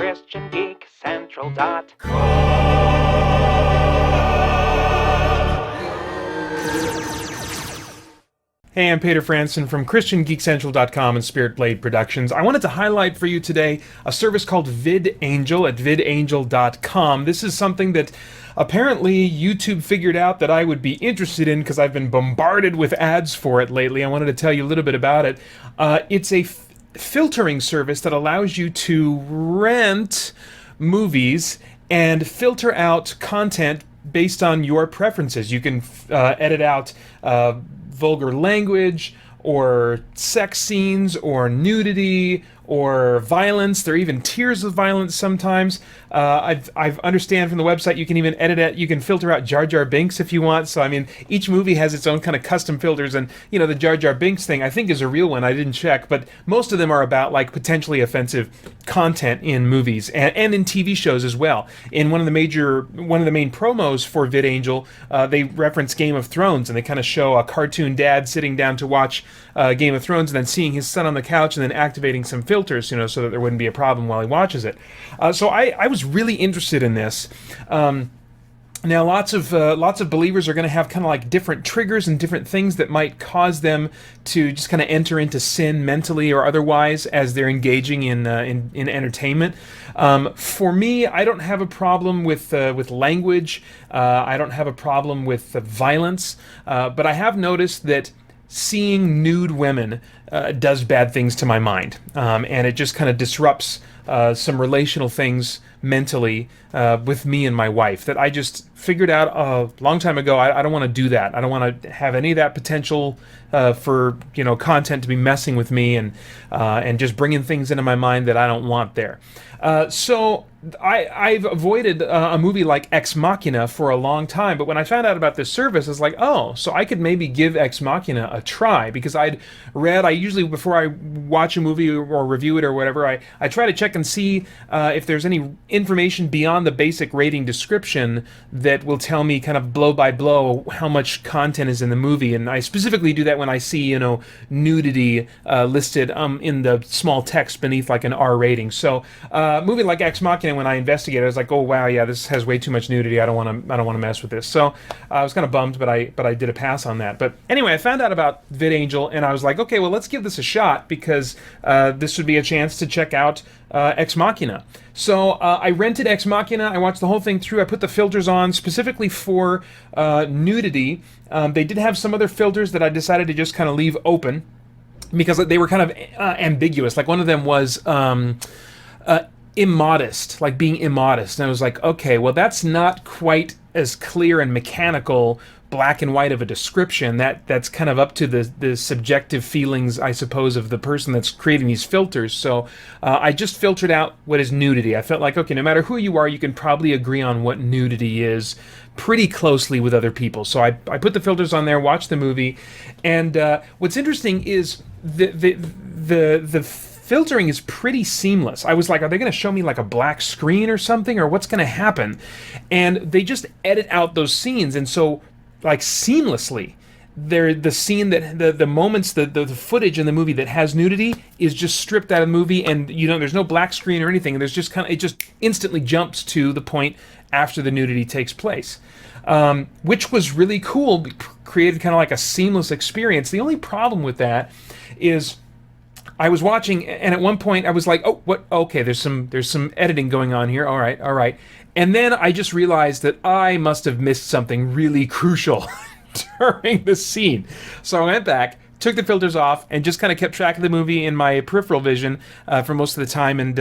christiangeekcentral.com. Hey, I'm Peter Franson from christiangeekcentral.com and Spirit Blade Productions. I wanted to highlight for you today a service called VidAngel at vidangel.com. This is something that apparently YouTube figured out that I would be interested in because I've been bombarded with ads for it lately. I wanted to tell you a little bit about it. It's a filtering service that allows you to rent movies and filter out content based on your preferences. You can edit out vulgar language, or sex scenes, or nudity, or violence. There are even tiers of violence sometimes. I've understand from the website you can even edit it. You can filter out Jar Jar Binks if you want. So I mean, each movie has its own kind of custom filters, and you know the Jar Jar Binks thing I think is a real one. I didn't check, but most of them are about like potentially offensive content in movies and in TV shows as well. In one of the main promos for VidAngel, they reference Game of Thrones, and they kind of show a cartoon dad sitting down to watch Game of Thrones, and then seeing his son on the couch, and then activating some filters, you know, so that there wouldn't be a problem while he watches it. So I was really interested in this. Now, lots of believers are going to have kind of like different triggers and different things that might cause them to just kind of enter into sin mentally or otherwise as they're engaging in entertainment. For me, I don't have a problem with language. I don't have a problem with violence, but I have noticed that seeing nude women does bad things to my mind, and it just kind of disrupts some relational things mentally with me and my wife that I just figured out a long time ago. I don't want to do that. I don't want to have any of that potential for content to be messing with me and just bringing things into my mind that I don't want there. So I've avoided a movie like Ex Machina for a long time, but when I found out about this service, I was like, oh, so I could maybe give Ex Machina a try, because I usually, before I watch a movie or review it or whatever, I try to check and see if there's any information beyond the basic rating description that will tell me kind of blow by blow how much content is in the movie, and I specifically do that when I see, nudity listed in the small text beneath like an R rating. So a movie like Ex Machina, when I investigated, I was like, oh wow, yeah, this has way too much nudity. I don't want to mess with this. So I was kind of bummed, but I did a pass on that. But anyway, I found out about VidAngel, and I was like, okay, well, let's give this a shot, because this would be a chance to check out Ex Machina. So I rented Ex Machina. I watched the whole thing through. I put the filters on specifically for nudity. They did have some other filters that I decided to just kind of leave open because they were kind of ambiguous. Like one of them was immodest, like being immodest. And I was like, okay, well, that's not quite as clear and mechanical, black and white of a description. That's kind of up to the subjective feelings, I suppose, of the person that's creating these filters. So I just filtered out what is nudity. I felt like, okay, no matter who you are, you can probably agree on what nudity is pretty closely with other people. So I put the filters on there, watched the movie, and what's interesting is the filtering is pretty seamless. I was like, are they going to show me like a black screen or something, or what's going to happen? And they just edit out those scenes, and so like seamlessly, the scene that the moments, the footage in the movie that has nudity is just stripped out of the movie, and there's no black screen or anything. There's just it just instantly jumps to the point after the nudity takes place, which was really cool. Created kind of like a seamless experience. The only problem with that is I was watching, and at one point I was like, oh, what? Okay, there's some editing going on here. All right. And then I just realized that I must have missed something really crucial during the scene. So I went back, took the filters off, and just kind of kept track of the movie in my peripheral vision for most of the time. And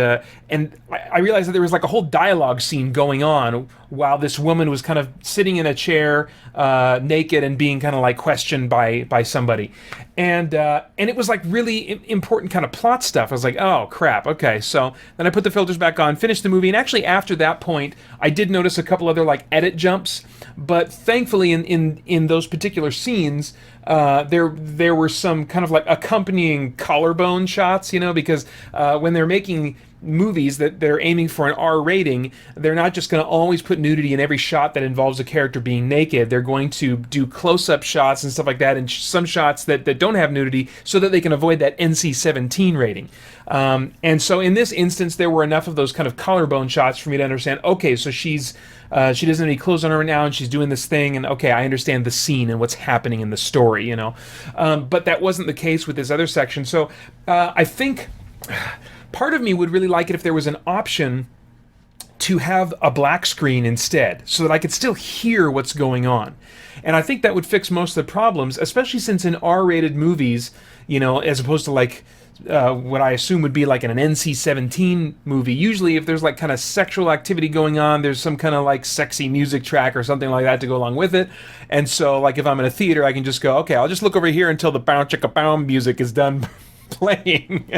I realized that there was like a whole dialogue scene going on while this woman was kind of sitting in a chair, naked, and being kind of like questioned by somebody. And it was like really important kind of plot stuff. I was like, oh crap, okay. So then I put the filters back on, finished the movie, and actually after that point, I did notice a couple other like edit jumps. But thankfully, in those particular scenes, there were some kind of like accompanying collarbone shots, because when they're making movies that they're aiming for an R rating, they're not just going to always put nudity in every shot that involves a character being naked. They're going to do close-up shots and stuff like that, and some shots that don't have nudity, so that they can avoid that NC-17 rating. And so in this instance, there were enough of those kind of collarbone shots for me to understand, okay, so she doesn't have any clothes on her right now, and she's doing this thing, and okay, I understand the scene and what's happening in the story, you know. But that wasn't the case with this other section. So I think part of me would really like it if there was an option to have a black screen instead, so that I could still hear what's going on. And I think that would fix most of the problems, especially since in R-rated movies, you know, as opposed to like what I assume would be like in an NC-17 movie, usually if there's like kind of sexual activity going on, there's some kind of like sexy music track or something like that to go along with it. And so like if I'm in a theater, I can just go, okay, I'll just look over here until the bow chicka bow music is done playing,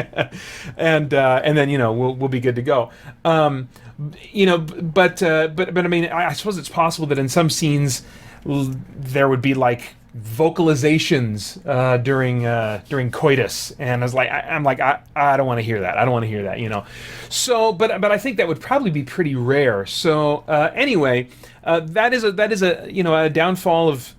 and then, you know, we'll be good to go. You know, but I mean, I suppose it's possible that in some scenes there would be like vocalizations during coitus, and I'm like I don't want to hear that. I don't want to hear that, you know. So, but I think that would probably be pretty rare. So anyway, that is a you know, a downfall of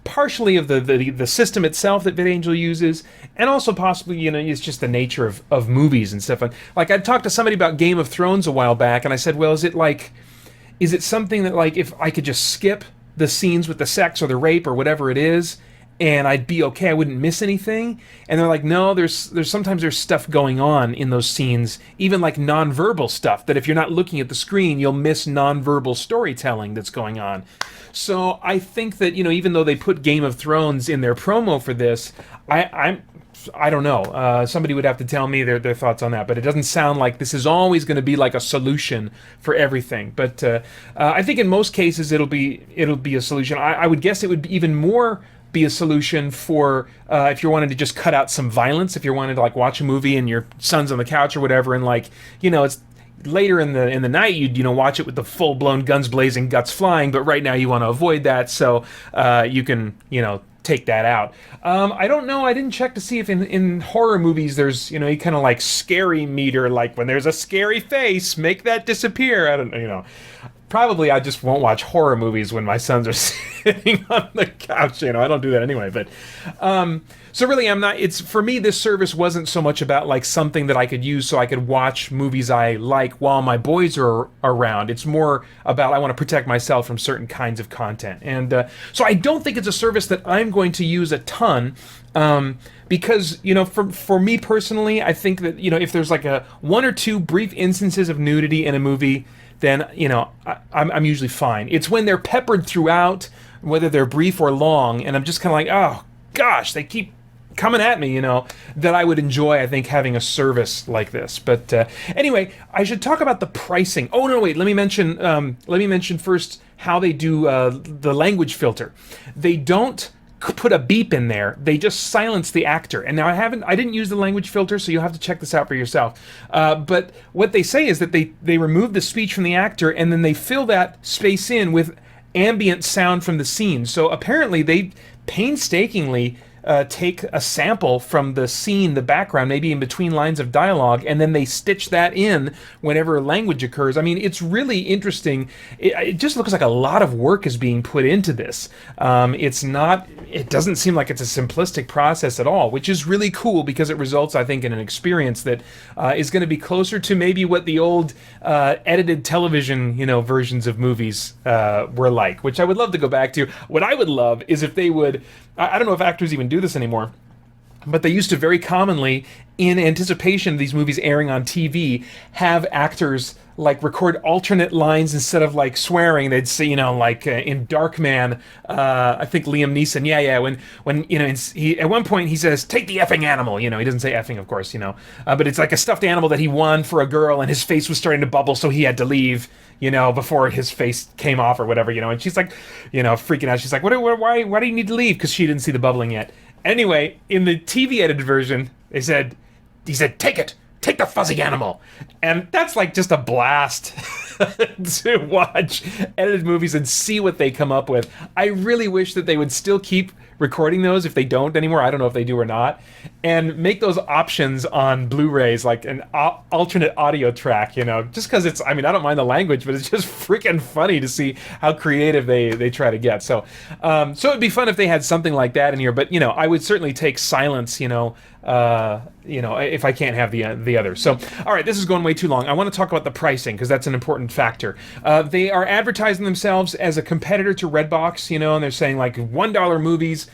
partially of the system itself that VidAngel uses, and also possibly, you know, it's just the nature of movies and stuff. Like I talked to somebody about Game of Thrones a while back, and I said, well, is it something that, like, if I could just skip the scenes with the sex or the rape or whatever it is, and I'd be okay, I wouldn't miss anything? And they're like, no, there's sometimes there's stuff going on in those scenes, even like nonverbal stuff, that if you're not looking at the screen, you'll miss nonverbal storytelling that's going on. So I think that, you know, even though they put Game of Thrones in their promo for this, I don't know. Somebody would have to tell me their thoughts on that, but it doesn't sound like this is always going to be like a solution for everything. But I think in most cases it'll be a solution. I would guess it would be even more be a solution for if you're wanting to just cut out some violence, if you're wanting to like watch a movie and your son's on the couch or whatever, and like, you know, it's later in the night, you'd, you know, watch it with the full-blown guns blazing, guts flying, but right now you want to avoid that, so you can, you know, take that out. I don't know, I didn't check to see if in horror movies there's, you know, you kind of like scary meter, like when there's a scary face, make that disappear. I don't know, you know. Probably I just won't watch horror movies when my sons are sitting on the couch, you know, I don't do that anyway, but so really it's, for me, this service wasn't so much about like something that I could use so I could watch movies I like while my boys are around. It's more about I want to protect myself from certain kinds of content. And so I don't think it's a service that I'm going to use a ton, because, you know, for me personally, I think that, you know, if there's like one or two brief instances of nudity in a movie, then, you know, I'm usually fine. It's when they're peppered throughout, whether they're brief or long, and I'm just kind of like, oh gosh, they keep coming at me, you know, that I would enjoy, I think, having a service like this. But anyway, I should talk about the pricing. Oh no, wait, let me mention first how they do the language filter. They don't put a beep in there, they just silence the actor. And now I didn't use the language filter, so you'll have to check this out for yourself. But what they say is that they remove the speech from the actor, and then they fill that space in with ambient sound from the scene. So apparently they painstakingly take a sample from the scene, the background, maybe in between lines of dialogue, and then they stitch that in whenever language occurs. I mean, it's really interesting. It just looks like a lot of work is being put into this. It doesn't seem like it's a simplistic process at all, which is really cool, because it results, I think, in an experience that is going to be closer to maybe what the old edited television, you know, versions of movies were like, which I would love to go back to. What I would love is if they would, I don't know if actors even do this anymore, but they used to very commonly, in anticipation of these movies airing on TV, have actors like record alternate lines instead of like swearing. They'd say, you know, like in Darkman, I think Liam Neeson, when you know, he at one point he says, "Take the effing animal," you know, he doesn't say effing, of course, you know, but it's like a stuffed animal that he won for a girl, and his face was starting to bubble, so he had to leave, you know, before his face came off or whatever, you know, and she's like, you know, freaking out. She's like, why do you need to leave? Because she didn't see the bubbling yet. Anyway, in the TV edited version, he said, take the fuzzy animal. And that's like just a blast to watch edited movies and see what they come up with. I really wish that they would still keep recording those if they don't anymore. I don't know if they do or not, and make those options on Blu-rays like an alternate audio track. Just because it's. I mean, I don't mind the language, but it's just freaking funny to see how creative they try to get. So, so it'd be fun if they had something like that in here. But I would certainly take silence. If I can't have the other. So, all right, this is going way too long. I want to talk about the pricing because that's an important factor. They are advertising themselves as a competitor to Redbox, and they're saying like $1 movies.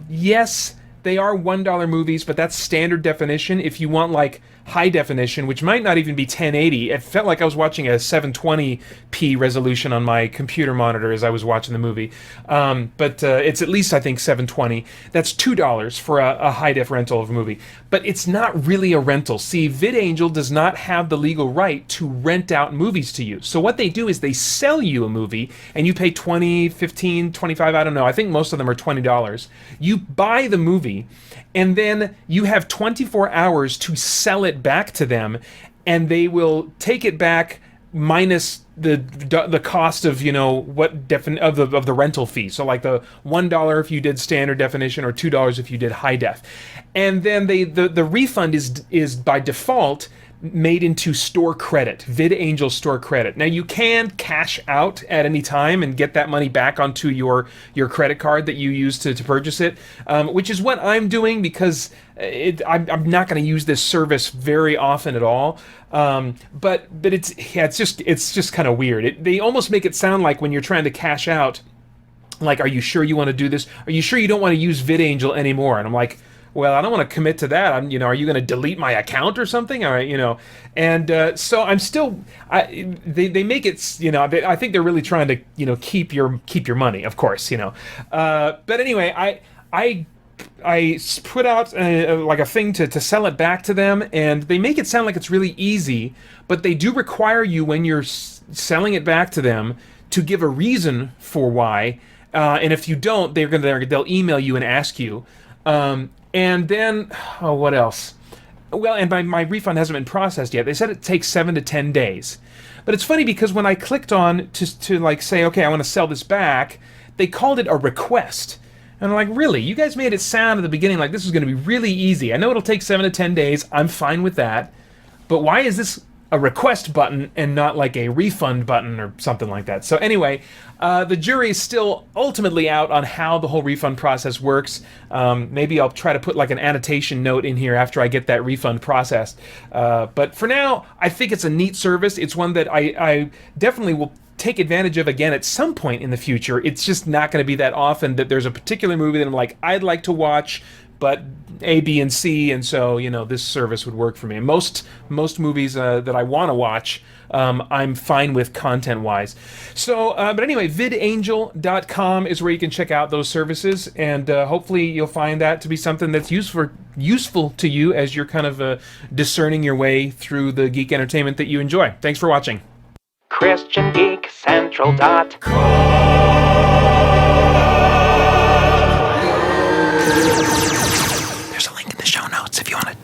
Yes, they are $1 movies, but that's standard definition. If you want like high definition, which might not even be 1080, it felt like I was watching a 720p resolution on my computer monitor as I was watching the movie. But it's at least, I think, 720. That's $2 for a high def rental of a movie. But it's not really a rental. See, VidAngel does not have the legal right to rent out movies to you. So what they do is they sell you a movie, and you pay $20, $15, $25, I don't know. I think most of them are $20. You buy the movie, and then you have 24 hours to sell it back to them, and they will take it back minus the cost of of the rental fee. So like the $1 if you did standard definition, or $2 if you did high def, and then the refund is by default made into store credit, VidAngel store credit. Now you can cash out at any time and get that money back onto your credit card that you use to purchase it, which is what I'm doing because I'm not going to use this service very often at all. But it's just kind of weird. They almost make it sound like when you're trying to cash out, like, are you sure you want to do this? Are you sure you don't want to use VidAngel anymore? And I'm like, well, I don't want to commit to that. Are you going to delete my account or something? All right, and so I'm still. They make it. I think they're really trying to keep your money, of course. But anyway, I put out like a thing to sell it back to them, and they make it sound like it's really easy, but they do require you when you're selling it back to them to give a reason for why. And if you don't, they'll email you and ask you. And then, what else? Well, and my refund hasn't been processed yet. They said it takes 7 to 10 days. But it's funny because when I clicked on to like say, okay, I want to sell this back, they called it a request. And I'm like, really? You guys made it sound at the beginning like this was going to be really easy. I know it'll take 7 to 10 days. I'm fine with that. But why is this a request button and not like a refund button or something like that? So anyway, the jury is still ultimately out on how the whole refund process works. Maybe I'll try to put like an annotation note in here after I get that refund processed. But for now, I think it's a neat service. It's one that I definitely will take advantage of again at some point in the future. It's just not going to be that often that there's a particular movie that I'm like, I'd like to watch, but A, B, and C, and so this service would work for me. And most movies that I want to watch, I'm fine with content-wise. So, but anyway, VidAngel.com is where you can check out those services, and hopefully you'll find that to be something that's useful to you as you're kind of discerning your way through the geek entertainment that you enjoy. Thanks for watching. ChristianGeekCentral.com. There's a link in the show notes if you want to